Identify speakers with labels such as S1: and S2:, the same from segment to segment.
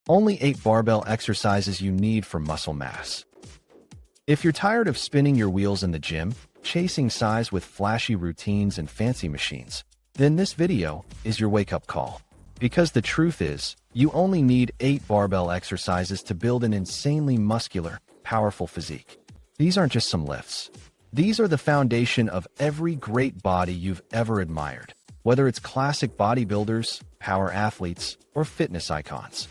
S1: Only 8 barbell exercises you need for muscle mass. If you're tired of spinning your wheels in the gym, chasing size with flashy routines and fancy machines, then this video is your wake-up call. Because the truth is, you only need 8 barbell exercises to build an insanely muscular, powerful physique. These aren't just some lifts. These are the foundation of every great body you've ever admired, whether it's classic bodybuilders, power athletes, or fitness icons.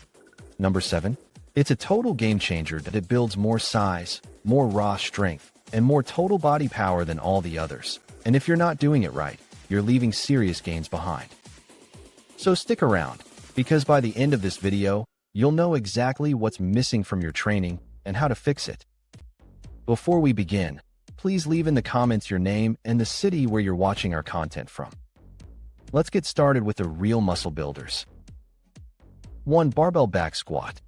S1: Number 7. It's a total game changer that it builds more size, more raw strength, and more total body power than all the others. And if you're not doing it right, you're leaving serious gains behind. So stick around, because by the end of this video, you'll know exactly what's missing from your training and how to fix it. Before we begin, please leave in the comments your name and the city where you're watching our content from. Let's get started with the real muscle builders. 1. Barbell back squat.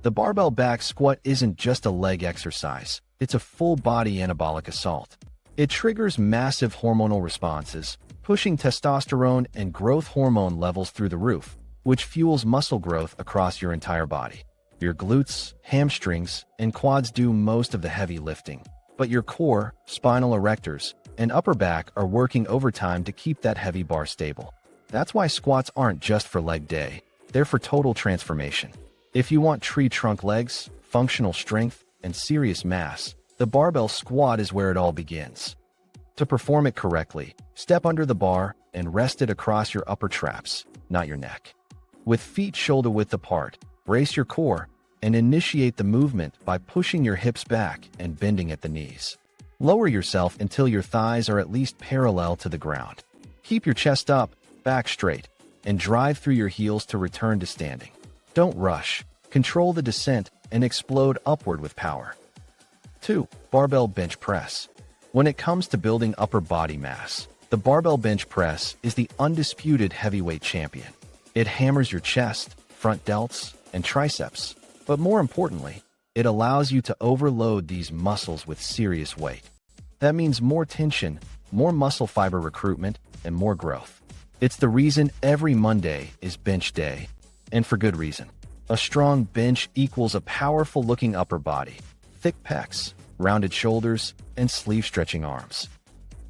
S1: The barbell back squat isn't just a leg exercise, it's a full-body anabolic assault. It triggers massive hormonal responses, pushing testosterone and growth hormone levels through the roof, which fuels muscle growth across your entire body. Your glutes, hamstrings, and quads do most of the heavy lifting, but your core, spinal erectors, and upper back are working overtime to keep that heavy bar stable. That's why squats aren't just for leg day, they're for total transformation. If you want tree trunk legs, functional strength, and serious mass, the barbell squat is where it all begins. To perform it correctly, step under the bar and rest it across your upper traps, not your neck. With feet shoulder-width apart, brace your core and initiate the movement by pushing your hips back and bending at the knees. Lower yourself until your thighs are at least parallel to the ground. Keep your chest up, back straight, and drive through your heels to return to standing. Don't rush. Control the descent and explode upward with power. 2. Barbell bench press. When it comes to building upper body mass, the barbell bench press is the undisputed heavyweight champion. It hammers your chest, front delts, and triceps, but more importantly, it allows you to overload these muscles with serious weight. That means more tension, more muscle fiber recruitment, and more growth. It's the reason every Monday is bench day, and for good reason. A strong bench equals a powerful-looking upper body, thick pecs, rounded shoulders, and sleeve-stretching arms.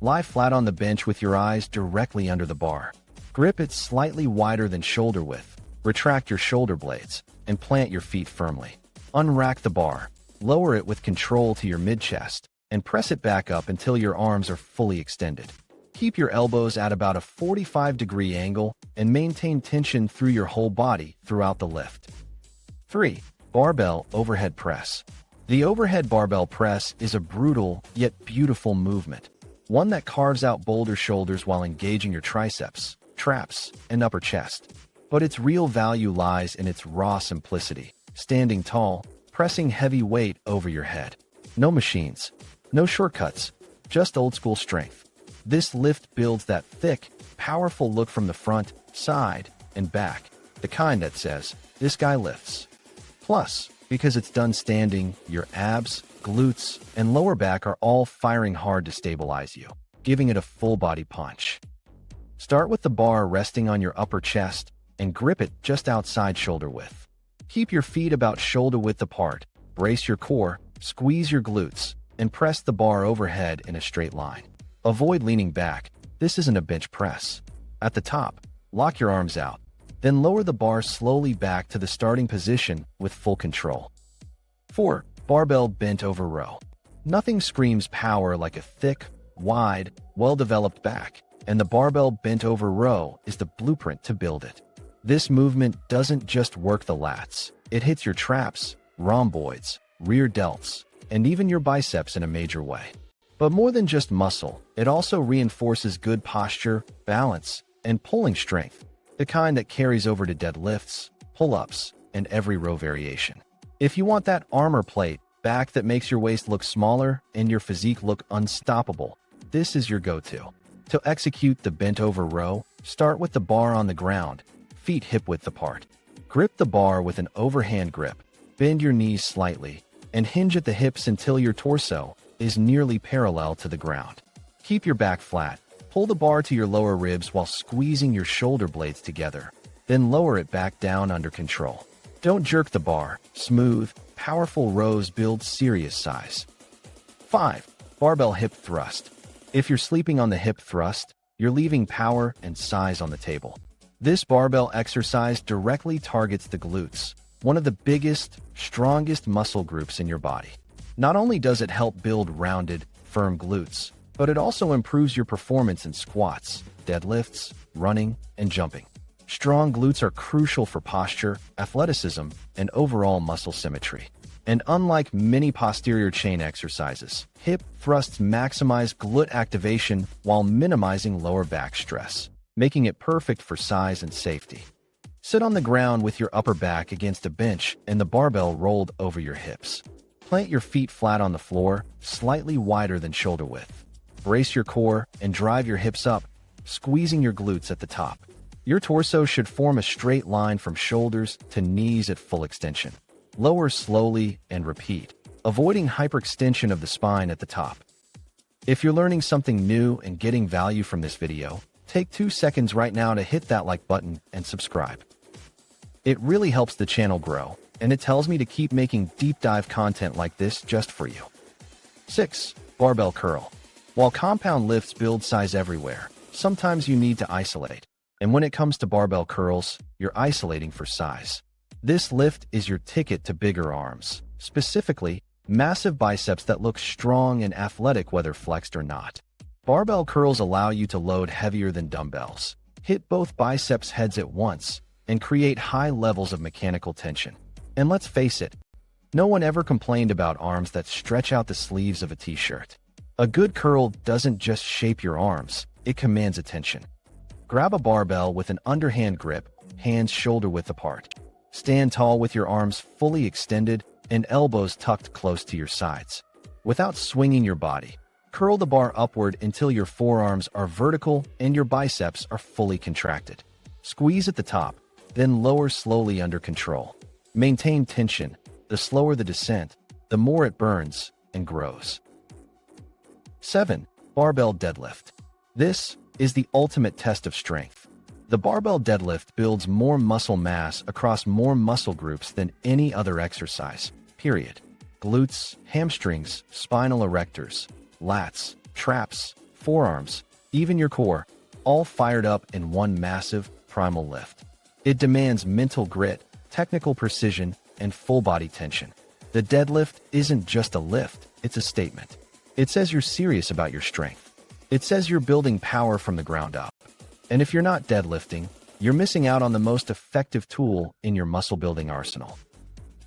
S1: Lie flat on the bench with your eyes directly under the bar. Grip it slightly wider than shoulder width, retract your shoulder blades, and plant your feet firmly. Unrack the bar, lower it with control to your mid-chest, and press it back up until your arms are fully extended. Keep your elbows at about a 45-degree angle and maintain tension through your whole body throughout the lift. 3. Barbell overhead press. The overhead barbell press is a brutal yet beautiful movement, one that carves out boulder shoulders while engaging your triceps, traps, and upper chest. But its real value lies in its raw simplicity, standing tall, pressing heavy weight over your head. No machines, no shortcuts, just old-school strength. This lift builds that thick, powerful look from the front, side, and back, the kind that says, "This guy lifts." Plus, because it's done standing, your abs, glutes, and lower back are all firing hard to stabilize you, giving it a full-body punch. Start with the bar resting on your upper chest and grip it just outside shoulder width. Keep your feet about shoulder width apart, brace your core, squeeze your glutes, and press the bar overhead in a straight line. Avoid leaning back. This isn't a bench press. At the top, lock your arms out. Then lower the bar slowly back to the starting position with full control. 4. Barbell bent over row. Nothing screams power like a thick, wide, well-developed back, and the barbell bent over row is the blueprint to build it. This movement doesn't just work the lats. It hits your traps, rhomboids, rear delts, and even your biceps in a major way. But more than just muscle, it also reinforces good posture, balance, and pulling strength, the kind that carries over to deadlifts, pull-ups, and every row variation. If you want that armor plate back that makes your waist look smaller and your physique look unstoppable, this is your go-to. To execute the bent over row, start with the bar on the ground, feet hip-width apart. Grip the bar with an overhand grip, bend your knees slightly, and hinge at the hips until your torso is nearly parallel to the ground. Keep your back flat. Pull the bar to your lower ribs while squeezing your shoulder blades together. Then lower it back down under control. Don't jerk the bar. Smooth, powerful rows build serious size. 5. Barbell hip thrust. If you're sleeping on the hip thrust, you're leaving power and size on the table. This barbell exercise directly targets the glutes, one of the biggest, strongest muscle groups in your body. Not only does it help build rounded, firm glutes, but it also improves your performance in squats, deadlifts, running, and jumping. Strong glutes are crucial for posture, athleticism, and overall muscle symmetry. And unlike many posterior chain exercises, hip thrusts maximize glute activation while minimizing lower back stress, making it perfect for size and safety. Sit on the ground with your upper back against a bench and the barbell rolled over your hips. Plant your feet flat on the floor, slightly wider than shoulder width. Brace your core and drive your hips up, squeezing your glutes at the top. Your torso should form a straight line from shoulders to knees at full extension. Lower slowly and repeat, avoiding hyperextension of the spine at the top. If you're learning something new and getting value from this video, take 2 seconds right now to hit that like button and subscribe. It really helps the channel grow, and it tells me to keep making deep dive content like this just for you. 6. Barbell curl. While compound lifts build size everywhere, sometimes you need to isolate. And when it comes to barbell curls, you're isolating for size. This lift is your ticket to bigger arms, specifically, massive biceps that look strong and athletic whether flexed or not. Barbell curls allow you to load heavier than dumbbells, hit both biceps heads at once, and create high levels of mechanical tension. And let's face it, no one ever complained about arms that stretch out the sleeves of a t-shirt. A good curl doesn't just shape your arms, it commands attention. Grab a barbell with an underhand grip, hands shoulder-width apart. Stand tall with your arms fully extended and elbows tucked close to your sides. Without swinging your body, curl the bar upward until your forearms are vertical and your biceps are fully contracted. Squeeze at the top, then lower slowly under control. Maintain tension. The slower the descent, the more it burns and grows. 7. Barbell deadlift. This is the ultimate test of strength. The barbell deadlift builds more muscle mass across more muscle groups than any other exercise, period. Glutes, hamstrings, spinal erectors, lats, traps, forearms, even your core, all fired up in one massive, primal lift. It demands mental grit, technical precision, and full body tension. The deadlift isn't just a lift, it's a statement. It says you're serious about your strength. It says you're building power from the ground up. And if you're not deadlifting, you're missing out on the most effective tool in your muscle building arsenal.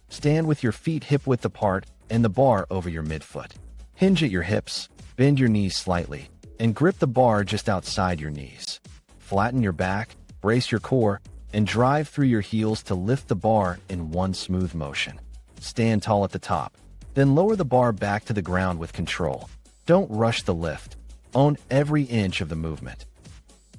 S1: Stand with your feet hip-width apart and the bar over your midfoot. Hinge at your hips, bend your knees slightly, and grip the bar just outside your knees. Flatten your back, brace your core, and drive through your heels to lift the bar in one smooth motion. Stand tall at the top, then lower the bar back to the ground with control. Don't rush the lift. Own every inch of the movement.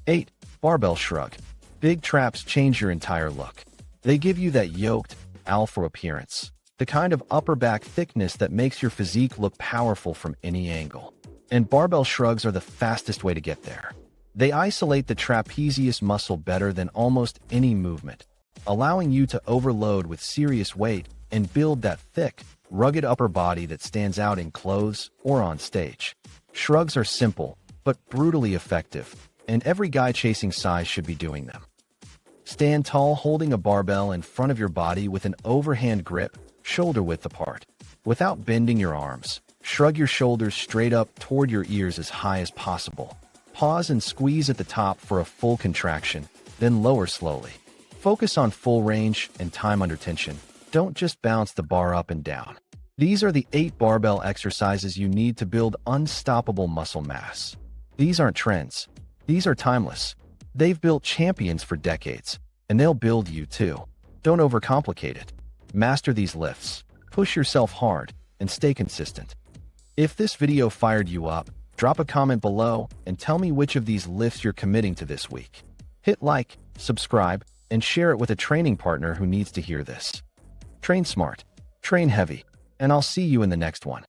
S1: 8. Barbell shrug. Big traps change your entire look. They give you that yoked, alpha appearance, the kind of upper back thickness that makes your physique look powerful from any angle. And barbell shrugs are the fastest way to get there. They isolate the trapezius muscle better than almost any movement, allowing you to overload with serious weight and build that thick, rugged upper body that stands out in clothes or on stage. Shrugs are simple, but brutally effective, and every guy chasing size should be doing them. Stand tall holding a barbell in front of your body with an overhand grip, shoulder-width apart. Without bending your arms, shrug your shoulders straight up toward your ears as high as possible. Pause and squeeze at the top for a full contraction, then lower slowly. Focus on full range and time under tension. Don't just bounce the bar up and down. These are the 8 barbell exercises you need to build unstoppable muscle mass. These aren't trends. These are timeless. They've built champions for decades, and they'll build you too. Don't overcomplicate it. Master these lifts, push yourself hard, and stay consistent. If this video fired you up, drop a comment below and tell me which of these lifts you're committing to this week. Hit like, subscribe, and share it with a training partner who needs to hear this. Train smart, train heavy, and I'll see you in the next one.